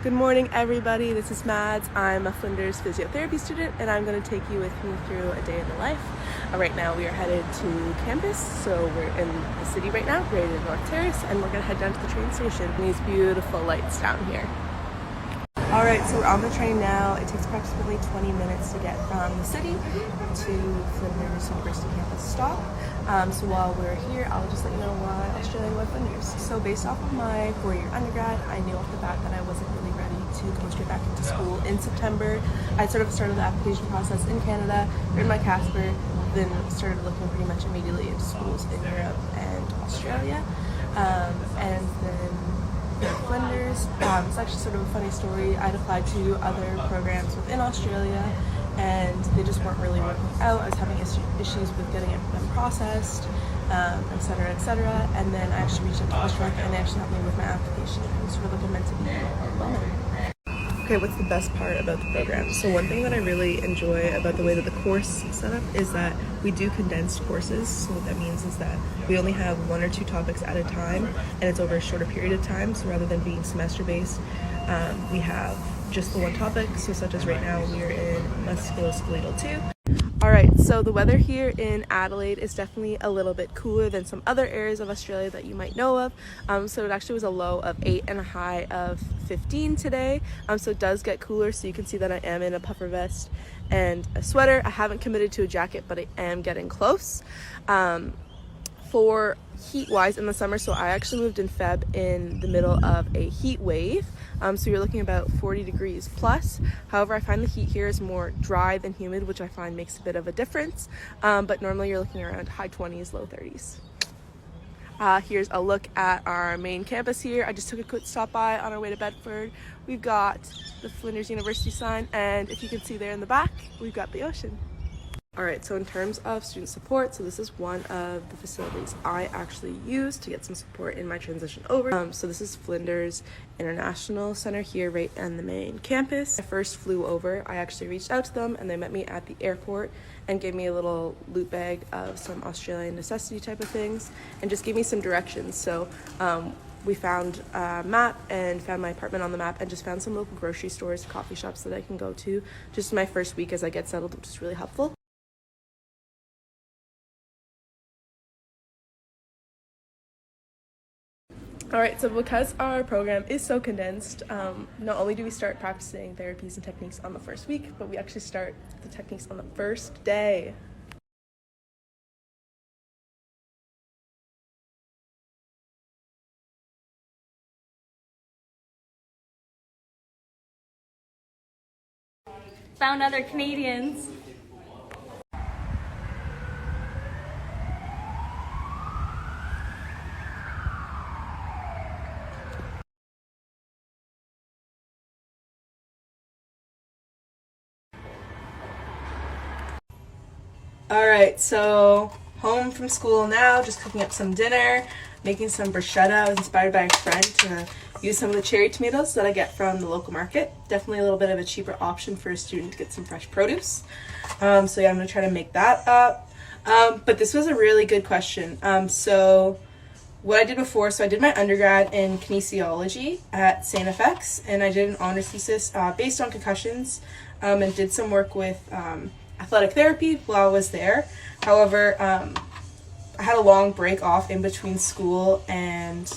Good morning, everybody. This is Mads. I'm a Flinders physiotherapy student, and I'm going to take you with me through a day in the life. Right now, we are headed to campus, so we're in the city right now, ready to North Terrace, and we're going to head down to the train station. These beautiful lights down here. All right, so we're on the train now. It takes approximately 20 minutes to get from the city to Flinders University campus stop. So while we're here, I'll just let you know why Australia went Flinders. So based off of my 4-year undergrad, I knew off the bat that I wasn't really ready to go straight back into school in September. I sort of started the application process in Canada, earned my Casper, then started looking pretty much immediately into schools in Europe and Australia. And then Flinders, it's actually sort of a funny story. I'd applied to other programs within Australia and they just weren't really working out. I was having issues with getting them processed, etc., etc. And then I actually reached out to Australia and they actually helped me with my application. It was sort of like a meant to be moment. Okay, what's the best part about the program? So one thing that I really enjoy about the way that the course is set up is that we do condensed courses. So what that means is that we only have 1 or 2 topics at a time, and it's over a shorter period of time. So rather than being semester based, we have just the one topic. So such as right now, we are in musculoskeletal 2. Alright, so the weather here in Adelaide is definitely a little bit cooler than some other areas of Australia that you might know of. So it actually was a low of 8 and a high of 15 today. So it does get cooler, so you can see that I am in a puffer vest and a sweater. I haven't committed to a jacket, but I am getting close. For heat-wise in the summer, so I actually moved in Feb in the middle of a heat wave. So you're looking about 40 degrees plus. However, I find the heat here is more dry than humid, which I find makes a bit of a difference. But normally you're looking around high 20s, low 30s. Here's a look at our main campus here. I just took a quick stop by on our way to Bedford. We've got the Flinders University sign, and if you can see there in the back, we've got the ocean. Alright, so in terms of student support, so this is one of the facilities I actually use to get some support in my transition over. So this is Flinders International Center here right on the main campus. I first flew over, I actually reached out to them and they met me at the airport and gave me a little loot bag of some Australian necessity type of things and just gave me some directions. So we found a map and found my apartment on the map and just found some local grocery stores, coffee shops that I can go to just my first week as I get settled, which is really helpful. Alright, so because our program is so condensed, not only do we start practicing therapies and techniques on the first week, but we actually start the techniques on the first day. Found other Canadians. Alright, so home from school now, just cooking up some dinner, making some bruschetta. I was inspired by a friend to use some of the cherry tomatoes that I get from the local market. Definitely a little bit of a cheaper option for a student to get some fresh produce. So yeah, I'm going to try to make that up. But this was a really good question. So what I did before, so I did my undergrad in kinesiology at St. FX, and I did an honors thesis based on concussions and did some work with athletic therapy while I was there. However, I had a long break off in between school and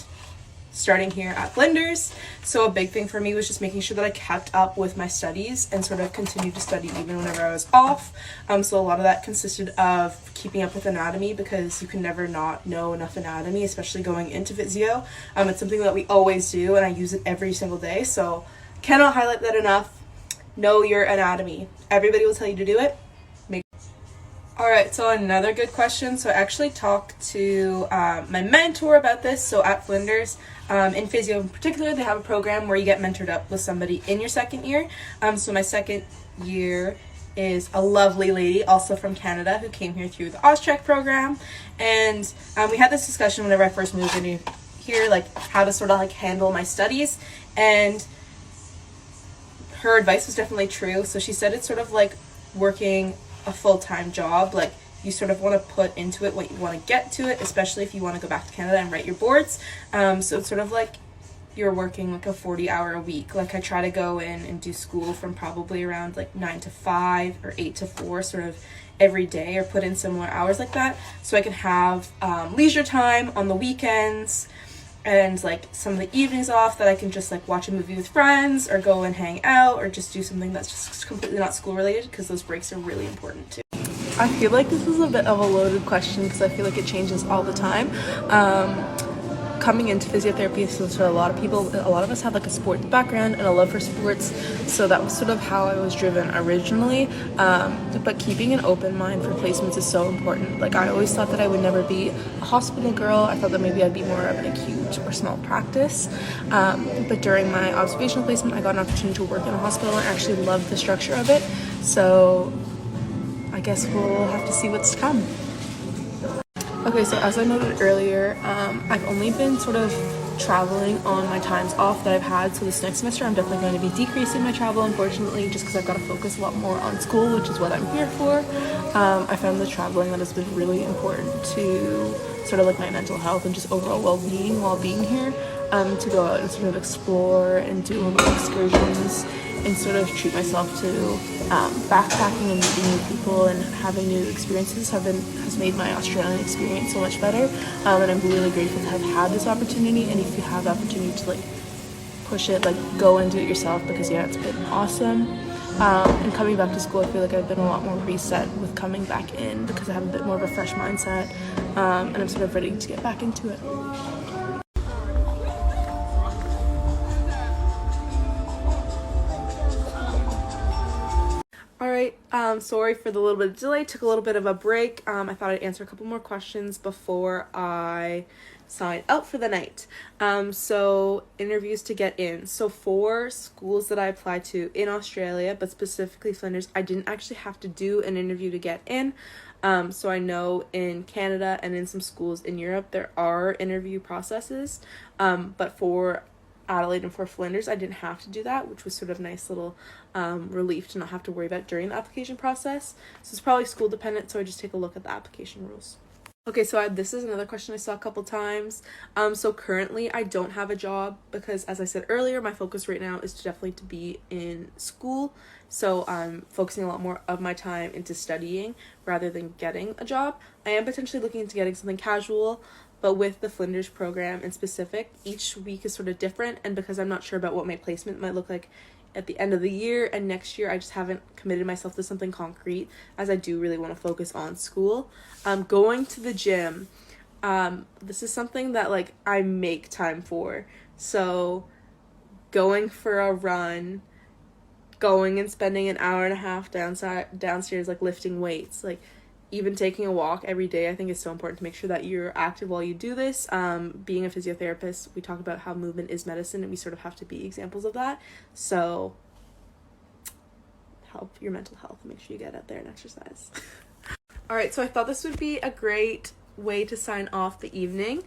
starting here at Flinders. So a big thing for me was just making sure that I kept up with my studies and sort of continued to study even whenever I was off. So a lot of that consisted of keeping up with anatomy because you can never not know enough anatomy, especially going into physio. It's something that we always do and I use it every single day. So cannot highlight that enough. Know your anatomy. Everybody will tell you to do it. Alright, so another good question. So I actually talked to my mentor about this. So at Flinders, in Physio in particular, they have a program where you get mentored up with somebody in your second year. So my second year is a lovely lady, also from Canada, who came here through the Austrek program. And we had this discussion whenever I first moved in here, like how to sort of like handle my studies. And her advice was definitely true. So she said it's sort of like working a full-time job. Like you sort of want to put into it what you want to get to it, especially if you want to go back to Canada and write your boards. So it's sort of like you're working like a 40-hour a week. Like I try to go in and do school from probably around like 9 to 5 or 8 to 4 sort of every day, or put in similar hours like that, so I can have leisure time on the weekends and like some of the evenings off that I can just like watch a movie with friends or go and hang out or just do something that's just completely not school related, because those breaks are really important too. I feel like this is a bit of a loaded question because I feel like it changes all the time. Coming into physiotherapy, so for a lot of us have like a sports background and a love for sports, so that was sort of how I was driven originally. But keeping an open mind for placements is so important. Like I always thought that I would never be a hospital girl. I thought that maybe I'd be more of an acute or small practice. But during my observational placement, I got an opportunity to work in a hospital and I actually loved the structure of it. So I guess we'll have to see what's to come. Okay, so as I noted earlier, I've only been sort of traveling on my times off that I've had, so this next semester I'm definitely going to be decreasing my travel, unfortunately, just because I've got to focus a lot more on school, which is what I'm here for. I found the traveling that has been really important to sort of like my mental health and just overall well-being while being here, to go out and sort of explore and do little excursions and sort of treat myself to backpacking and meeting new people and having new experiences has made my Australian experience so much better, and I'm really grateful to have had this opportunity. And if you have the opportunity to like push it, like go and do it yourself, because yeah, it's been awesome. And coming back to school, I feel like I've been a lot more reset with coming back in because I have a bit more of a fresh mindset, and I'm sort of ready to get back into it. Alright, sorry for the little bit of delay, took a little bit of a break. I thought I'd answer a couple more questions before I sign out for the night. So interviews to get in. So for schools that I applied to in Australia, but specifically Flinders, I didn't actually have to do an interview to get in. So I know in Canada and in some schools in Europe, there are interview processes, but for Adelaide and for Flinders, I didn't have to do that, which was sort of a nice little relief to not have to worry about during the application process. So it's probably school dependent, so I just take a look at the application rules. Okay, so this is another question I saw a couple times. So currently I don't have a job because, as I said earlier, my focus right now is definitely to be in school. So I'm focusing a lot more of my time into studying rather than getting a job. I am potentially looking into getting something casual, but with the Flinders program in specific, each week is sort of different, and because I'm not sure about what my placement might look like at the end of the year and next year, I just haven't committed myself to something concrete, as I do really want to focus on school. Going to the gym, this is something that like I make time for. So going for a run, going and spending an hour and a half downstairs like lifting weights, like even taking a walk every day, I think is so important to make sure that you're active while you do this. Being a physiotherapist, we talk about how movement is medicine, and we sort of have to be examples of that. So help your mental health, make sure you get out there and exercise. All right, so I thought this would be a great way to sign off the evening.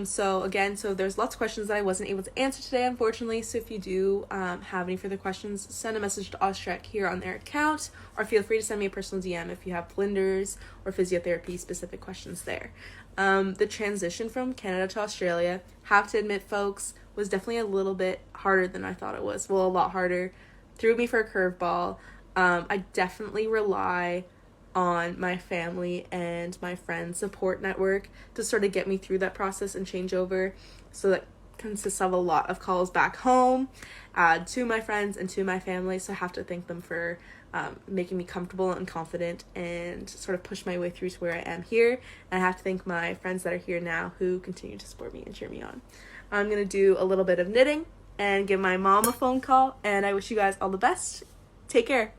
So there's lots of questions that I wasn't able to answer today, unfortunately. So if you do have any further questions, send a message to Austrec here on their account, or feel free to send me a personal DM if you have Flinders or physiotherapy specific questions there. The transition from Canada to Australia, have to admit, folks, was definitely a little bit harder than I thought it was. Well, a lot harder. Threw me for a curveball. I definitely rely on my family and my friends' support network to sort of get me through that process and changeover. So that consists of a lot of calls back home to my friends and to my family. So I have to thank them for making me comfortable and confident and sort of push my way through to where I am here. And I have to thank my friends that are here now who continue to support me and cheer me on. I'm going to do a little bit of knitting and give my mom a phone call, and I wish you guys all the best. Take care.